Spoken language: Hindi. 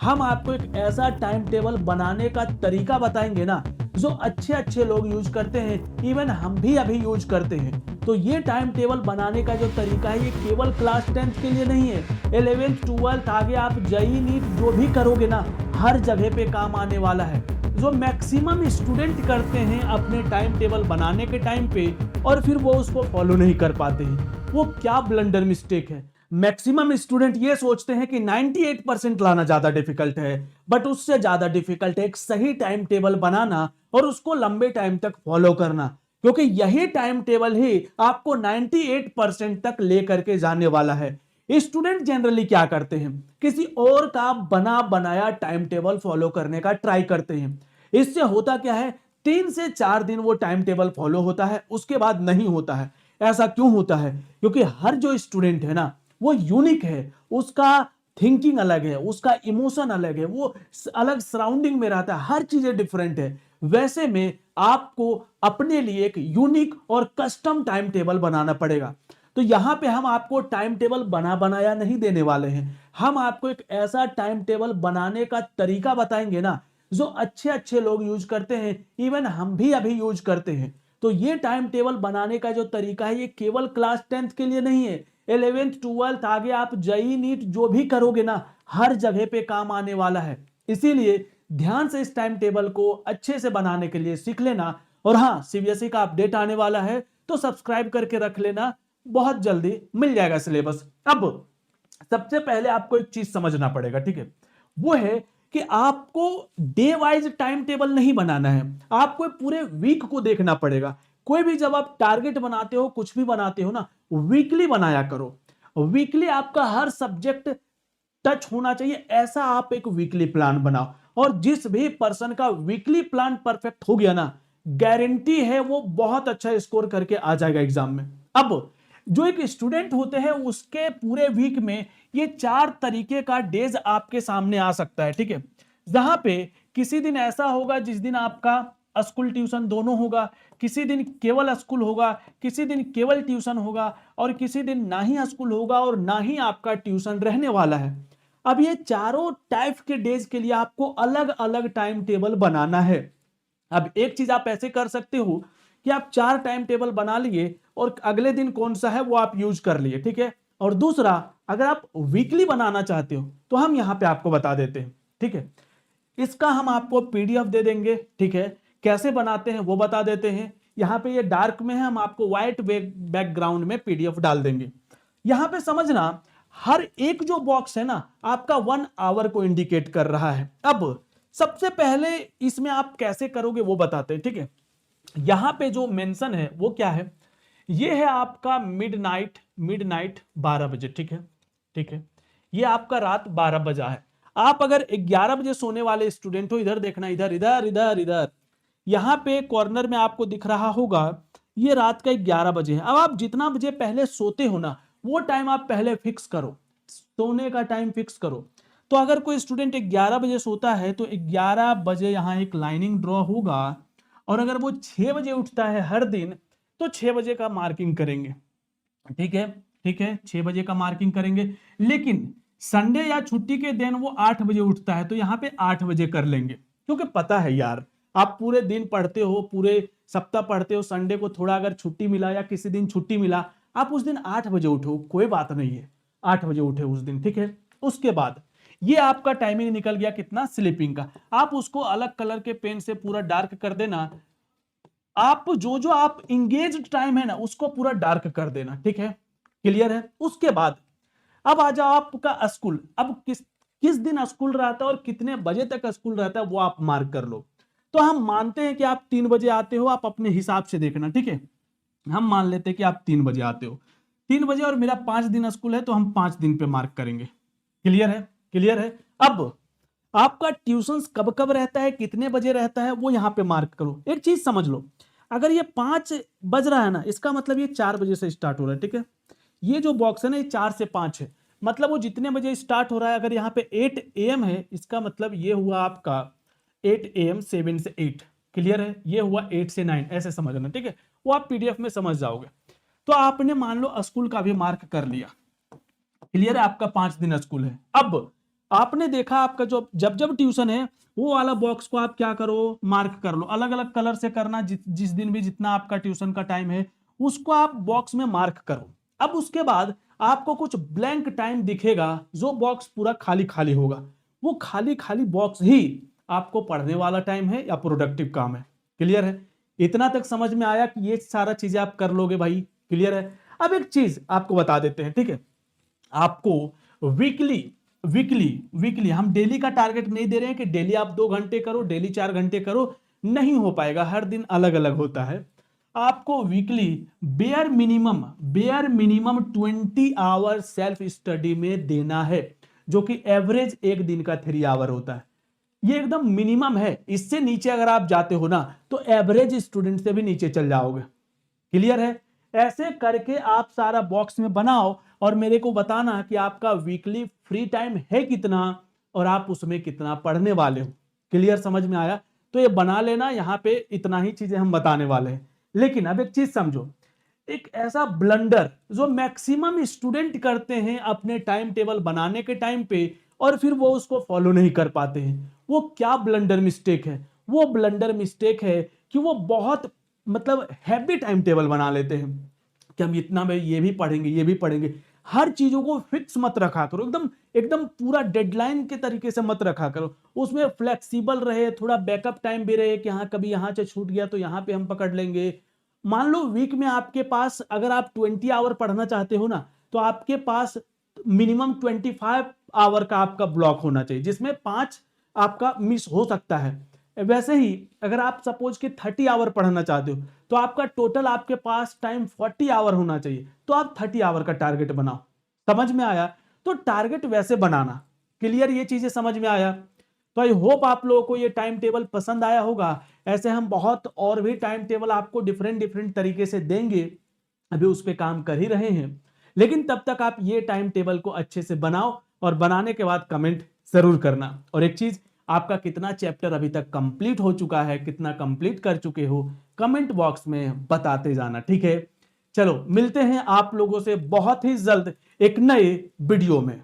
हम आपको एक ऐसा टाइम टेबल बनाने का तरीका बताएंगे ना, जो अच्छे अच्छे लोग यूज करते हैं, इवन हम भी अभी यूज करते हैं। तो ये टाइम टेबल बनाने का जो तरीका है, ये केवल क्लास 10th के लिए नहीं है। 11th 12th आगे आप जेईई नीट जो भी करोगे ना, हर जगह पे काम आने वाला है। जो मैक्सिमम स्टूडेंट करते हैं अपने टाइम टेबल बनाने के टाइम पे, और फिर वो उसको फॉलो नहीं कर पाते हैं, वो क्या ब्लंडर मिस्टेक है। मैक्सिमम स्टूडेंट ये सोचते हैं कि 98% लाना ज्यादा डिफिकल्ट है, बट उससे ज्यादा डिफिकल्ट है एक सही टाइम टेबल बनाना और उसको लंबे टाइम तक फॉलो करना, क्योंकि यही टाइम टेबल ही आपको 98% तक लेकर के जाने वाला है। स्टूडेंट जनरली क्या करते हैं, किसी और का बना बनाया टाइम टेबल फॉलो करने का ट्राई करते हैं। इससे होता क्या है, 3 से 4 दिन वो टाइम टेबल फॉलो होता है, उसके बाद नहीं होता है। ऐसा क्यों होता है? क्योंकि हर जो स्टूडेंट है ना, वो यूनिक है, उसका थिंकिंग अलग है, उसका इमोशन अलग है, वो अलग सराउंडिंग में रहता है, हर चीजें डिफरेंट है। वैसे में आपको अपने लिए एक यूनिक और कस्टम टाइम टेबल बनाना पड़ेगा। तो यहां पे हम आपको टाइम टेबल बना बनाया नहीं देने वाले हैं, हम आपको एक ऐसा टाइम टेबल बनाने का तरीका बताएंगे ना, जो अच्छे अच्छे लोग यूज करते हैं, इवन हम भी अभी यूज करते हैं। तो ये टाइम टेबल बनाने का जो तरीका है, ये केवल क्लास 10th के लिए नहीं है। 11th 12th आगे आप जेईई नीट जो भी करोगे ना, हर जगह पे काम आने वाला है। इसीलिए ध्यान से इस टाइम टेबल को अच्छे से बनाने के लिए सीख लेना। और हाँ, सीबीएसई का अपडेट आने वाला है, तो सब्सक्राइब करके रख लेना, बहुत जल्दी मिल जाएगा सिलेबस। अब सबसे पहले आपको एक चीज समझना पड़ेगा, ठीक है? वो है कि आपको डे वाइज टाइम टेबल नहीं बनाना है, आपको पूरे वीक को देखना पड़ेगा। कोई भी जब आप टारगेट बनाते हो, कुछ भी बनाते हो ना, वीकली बनाया करो। वीकली आपका हर सब्जेक्ट टच होना चाहिए, ऐसा आप एक वीकली प्लान बनाओ। और जिस भी पर्सन का वीकली प्लान परफेक्ट हो गया ना, गारंटी है वो बहुत अच्छा स्कोर करके आ जाएगा एग्जाम में। अब जो एक स्टूडेंट होते हैं, उसके पूरे वीक में ये 4 तरीके का डेज आपके सामने आ सकता है, ठीक है? जहां पे किसी दिन ऐसा होगा जिस दिन आपका स्कूल ट्यूशन दोनों होगा, किसी दिन केवल स्कूल होगा, किसी दिन केवल ट्यूशन होगा, और किसी दिन ना ही स्कूल होगा और ना ही आपका ट्यूशन रहने वाला है। अब ये चारों टाइप के डेज के लिए आपको अलग अलग टाइम टेबल बनाना है। अब एक चीज आप ऐसे कर सकते हो कि आप 4 टाइम टेबल बना लिए और अगले दिन कौन सा है वो आप यूज कर लिए, ठीक है? और दूसरा, अगर आप वीकली बनाना चाहते हो तो हम यहां पे आपको बता देते हैं, ठीक है? इसका हम आपको पीडीएफ दे देंगे, ठीक है? कैसे बनाते हैं वो बता देते हैं। यहां पे ये डार्क में है, हम आपको व्हाइट बैकग्राउंड में पीडीएफ डाल देंगे। यहां पे समझना, हर एक जो बॉक्स है ना, आपका 1 आवर को इंडिकेट कर रहा है। अब सबसे पहले इसमें आप कैसे करोगे वो बताते हैं, ठीक है? यहां पे जो मेंशन है वो क्या है, ये है आपका मिडनाइट, मिडनाइट 12 बजे, ठीक है? ठीक है, ये आपका रात 12 बजा है। आप अगर 11 बजे सोने वाले स्टूडेंट हो, इधर देखना, इधर इधर इधर इधर, यहां पे कॉर्नर में आपको दिख रहा होगा, ये रात का 11 बजे है। अब आप जितना बजे पहले सोते हो ना, वो टाइम आप पहले फिक्स करो, सोने का टाइम फिक्स करो। तो अगर कोई स्टूडेंट 11 बजे सोता है, तो 11 बजे यहां एक लाइनिंग ड्रॉ होगा, और अगर वो 6 बजे उठता है हर दिन, तो 6 बजे का मार्किंग करेंगे, ठीक है? ठीक है, 6 बजे का मार्किंग करेंगे। लेकिन संडे या छुट्टी के दिन वो 8 बजे उठता है, तो यहां पे 8 बजे कर लेंगे, क्योंकि पता है यार, आप पूरे दिन पढ़ते हो, पूरे सप्ताह पढ़ते हो, संडे को थोड़ा अगर छुट्टी मिला या किसी दिन छुट्टी मिला, आप उस दिन 8 बजे उठो, कोई बात नहीं है, 8 बजे उठे उस दिन, ठीक है? उसके बाद ये आपका टाइमिंग निकल गया कितना, स्लीपिंग का। आप उसको अलग कलर के पेन से पूरा डार्क कर देना। आप जो जो आप इंगेज टाइम है ना, उसको पूरा डार्क कर देना, ठीक है? क्लियर है? उसके बाद अब आ जाओ आपका स्कूल। अब किस किस दिन स्कूल रहता है और कितने बजे तक स्कूल रहता है वो आप मार्क कर लो। तो हम मानते हैं कि आप 3 बजे आते हो, आप अपने हिसाब से देखना, ठीक है? हम मान लेते हैं कि आप 3 बजे आते हो, 3 बजे, और मेरा 5 दिन स्कूल है, तो हम 5 दिन पे मार्क करेंगे। क्लियर है? क्लियर है? अब आपका ट्यूशन कब कब रहता है, कितने बजे रहता है, वो यहां पे मार्क करो। एक चीज समझ लो, अगर ये 5 बज रहा है ना, इसका मतलब ये 4 बजे से स्टार्ट हो रहा है, ठीक है? ये जो बॉक्स है ना, ये 4 से 5 है, मतलब वो जितने बजे स्टार्ट हो रहा है। अगर यहाँ पे 8 AM है, इसका मतलब ये हुआ आपका 8 AM, 7 से 8। क्लियर है? ये हुआ 8 से 9, ऐसे समझना, ठीक है? वो आप पीडीएफ में समझ जाओगे। तो आपने मान लो स्कूल का भी मार्क कर लिया। क्लियर है? आपका 5 दिन स्कूल है। अब आपने देखा आपका जो जब जब ट्यूशन है वो वाला बॉक्स को आप क्या करो, मार्क कर लो, अलग अलग कलर से करना, जिस दिन भी जितना आपका ट्यूशन का टाइम है उसको आप बॉक्स में मार्क करो। अब उसके बाद आपको कुछ ब्लैंक टाइम दिखेगा, जो बॉक्स पूरा खाली खाली होगा, वो खाली खाली बॉक्स ही आपको पढ़ने वाला टाइम है या प्रोडक्टिव काम है। क्लियर है? इतना तक समझ में आया कि ये सारा चीजें आप कर लोगे भाई? क्लियर है? अब एक चीज आपको बता देते हैं, ठीक है? आपको वीकली वीकली वीकली हम डेली का टारगेट नहीं दे रहे हैं कि डेली आप 2 घंटे करो, डेली 4 घंटे करो, नहीं हो पाएगा, हर दिन अलग अलग होता है। आपको weekly bare minimum 20 hour self study में देना है, जो कि एवरेज एक दिन का 3 आवर होता है। ये एकदम मिनिमम है, इससे नीचे अगर आप जाते हो ना तो एवरेज स्टूडेंट से भी नीचे चल जाओगे। क्लियर है? ऐसे करके आप सारा बॉक्स में बनाओ और मेरे को बताना कि आपका वीकली फ्री टाइम है कितना और आप उसमें कितना पढ़ने वाले हो। क्लियर? समझ में आया? तो ये बना लेना, यहां पे इतना ही चीजें हम बताने वाले हैं। लेकिन अब एक चीज समझो, एक ऐसा ब्लंडर जो मैक्सिमम स्टूडेंट करते हैं अपने टाइम टेबल बनाने के टाइम पे और फिर वो उसको फॉलो नहीं कर पाते हैं, वो क्या ब्लंडर मिस्टेक है? वो ब्लंडर मिस्टेक है कि वो बहुत मतलब हैवी टाइम टेबल बना लेते हैं कि हम इतना में ये भी पढ़ेंगे, ये भी पढ़ेंगे। हर चीजों को फिक्स मत रखा करो, एकदम एकदम पूरा डेडलाइन के तरीके से मत रखा करो। उसमें फ्लेक्सिबल रहे, थोड़ा बैकअप टाइम भी रहे कि हाँ कभी यहाँ से छूट गया तो यहाँ पे हम पकड़ लेंगे। मान लो वीक में आपके पास अगर आप 20 आवर पढ़ना चाहते हो ना, तो आपके पास मिनिमम 25 आवर का आपका ब्लॉक होना चाहिए, जिसमें 5 आपका मिस हो सकता है। वैसे ही अगर आप सपोज कि 30 आवर पढ़ना चाहते हो तो आपका टोटल आपके पास टाइम 40 आवर होना चाहिए, तो आप 30 आवर का टारगेट बनाओ। समझ में आया? तो टारगेट वैसे बनाना। क्लियर? ये चीजें समझ में आया? तो आई होप आप लोगों को ये टाइम टेबल पसंद आया होगा। ऐसे हम बहुत और भी टाइम टेबल आपको डिफरेंट डिफरेंट तरीके से देंगे, अभी उस पर काम कर ही रहे हैं। लेकिन तब तक आप ये टाइम टेबल को अच्छे से बनाओ और बनाने के बाद कमेंट जरूर करना। और एक चीज, आपका कितना चैप्टर अभी तक कंप्लीट हो चुका है, कितना कंप्लीट कर चुके हो, कमेंट बॉक्स में बताते जाना। ठीक है? चलो मिलते हैं आप लोगों से बहुत ही जल्द एक नए वीडियो में।